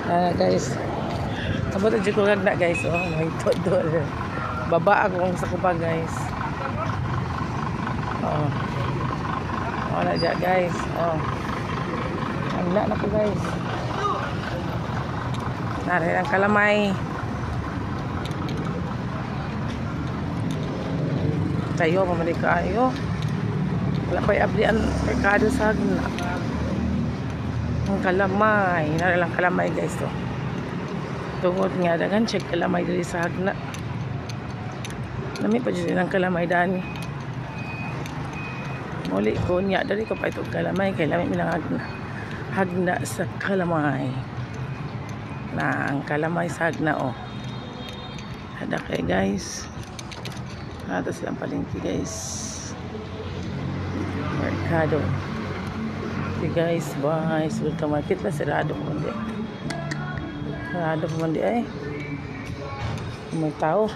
Guys, abot ang ko na guys. Oh, may todo. Baba ako sa kupa guys. Oh. Wala dyan guys. Oh. Wala na po guys. Narin ang kalamay. Tayo, mamalik kayo. Wala pa'y ablian merkado sa hagna. Ang kalamay. Narin ang kalamay guys to. Tungod nga dagan check kalamay dali sa hagna. Nami pa dyan ang kalamay dani. Muli ko niya dali ko pa itong kalamay. Kaya lami minang hagna sa kalamay. Na ang kalamay sa hagna oh. Hada kay guys. Hada silang palengke guys. Merkado. Okay guys, bye. Sultan market lah serado po mandi. Serado po mandi ay. May tao.